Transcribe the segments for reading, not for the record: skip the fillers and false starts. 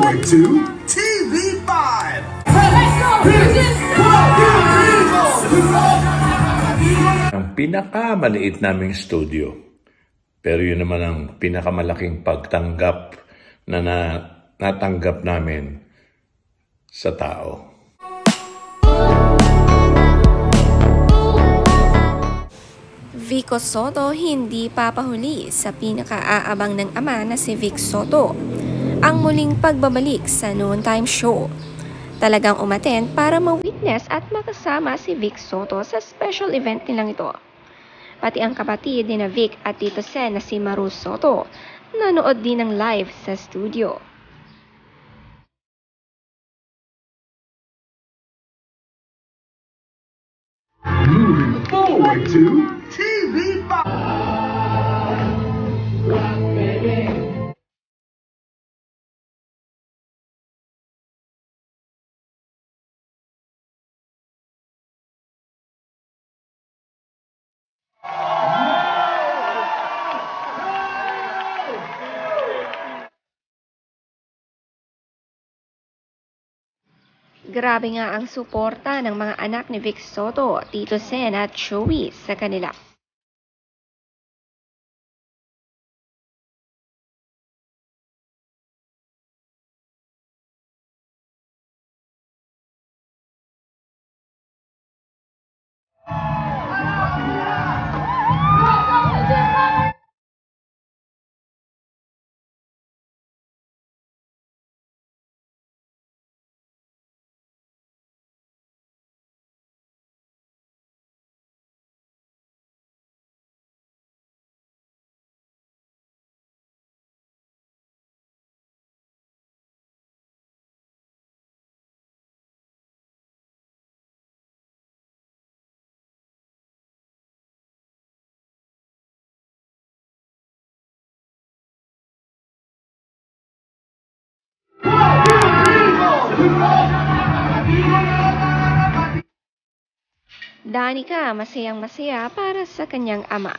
forward to TV5! Ang pinakamaliit naming studio. Pero yun naman ang pinakamalaking pagtanggap na natanggap namin sa tao. Vico Soto hindi papahuli sa pinakaaabang ng ama na si Vic Soto. Ang muling pagbabalik sa noontime show. Talagang umattend para ma-witness at makasama si Vic Soto sa special event nilang ito. Pati ang kapatid ni na Vic at Tito Sen na si Maru Soto nanood din ng live sa studio. Moving forward to TV5! Grabe nga ang suporta ng mga anak ni Vic Soto, Tito Sen at Joey sa kanila. Danica masayang-masaya para sa kanyang ama.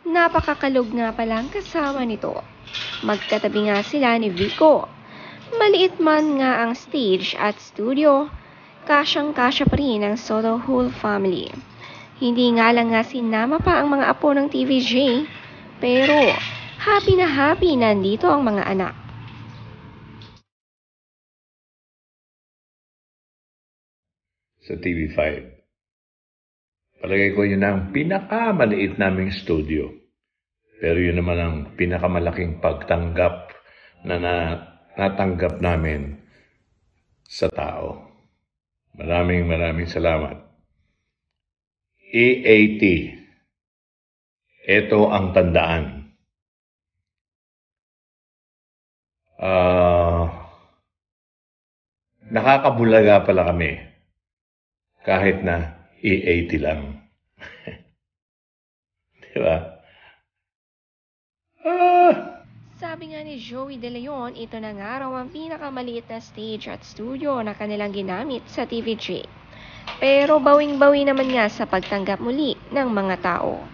Napakakalog nga palang kasama nito. Magkatabi nga sila ni Vico. Maliit man nga ang stage at studio, kasyang-kasya pa rin ang Soto whole family. Hindi nga lang nga sinama pa ang mga apo ng TVJ, pero happy na happy nandito ang mga anak. Sa TV5. Palagay ko yun ang pinakamaliit naming studio. Pero yun naman ang pinakamalaking pagtanggap na natanggap namin sa tao. Maraming salamat. EAT. Ito ang tandaan. Nakakabulaga pala kami. Kahit na EAT lang. Diba? Sabi nga ni Joey De Leon, ito na nga raw ang pinakamaliit na stage at studio na kanilang ginamit sa TVJ. Pero bawing-bawi naman nga sa pagtanggap muli ng mga tao.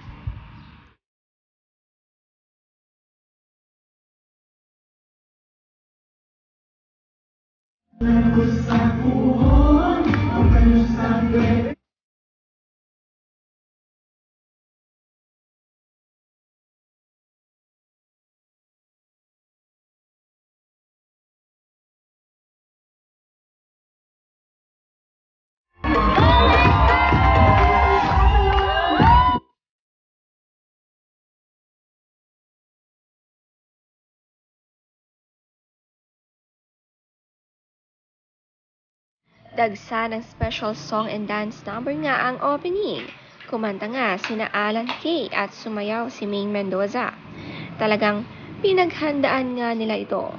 Dagsa ng special song and dance number nga ang opening. Kumanta nga sina Alan Kay at sumayaw si Maine Mendoza. Talagang pinaghandaan nga nila ito.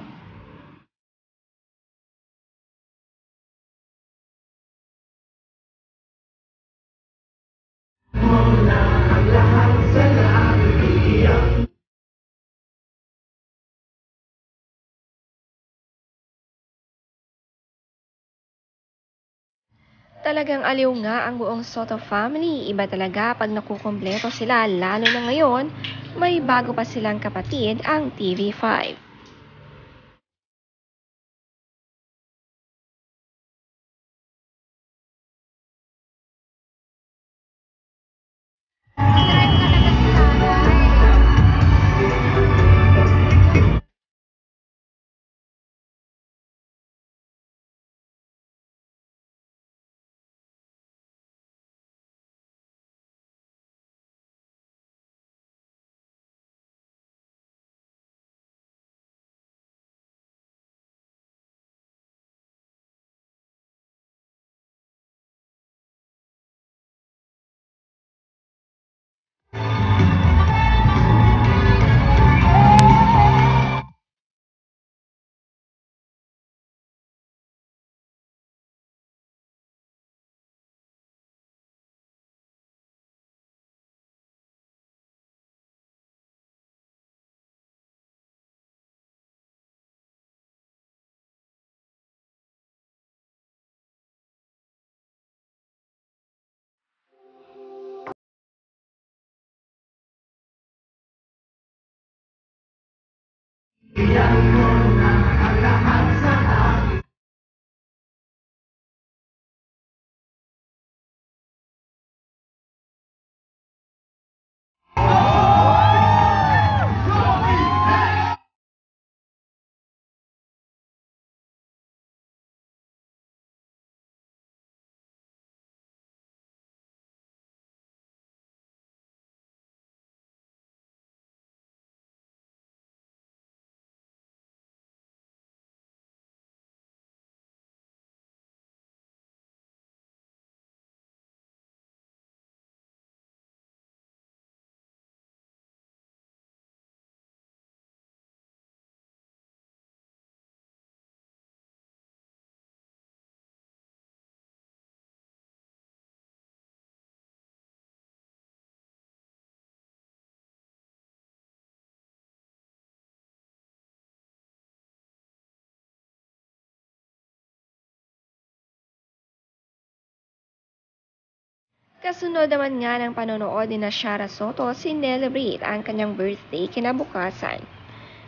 Talagang aliw nga ang buong Soto family. Iba talaga pag nakukumpleto sila, lalo na ngayon, may bago pa silang kapatid, ang TV5. Kasunod naman nga ng panonood ni Shara Soto, sinelebrate ang kanyang birthday kinabukasan,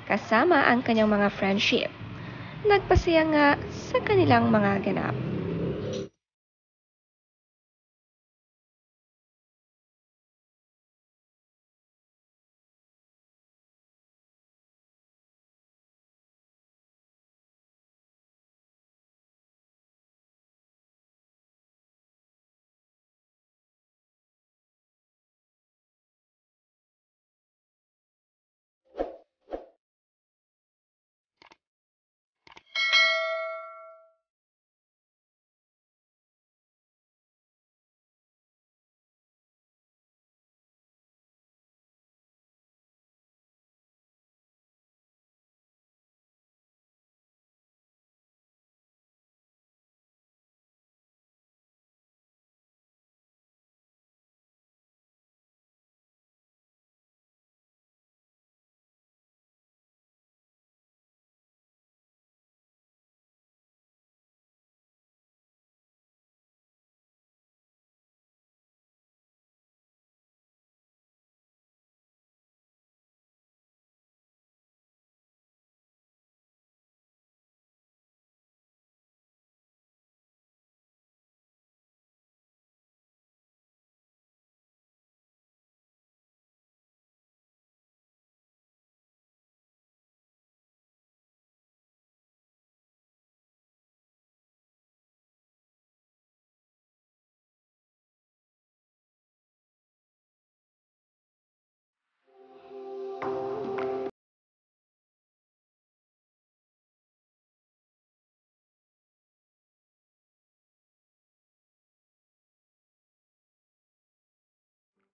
kasama ang kanyang mga friendship. Nagpasaya nga sa kanilang mga ganap.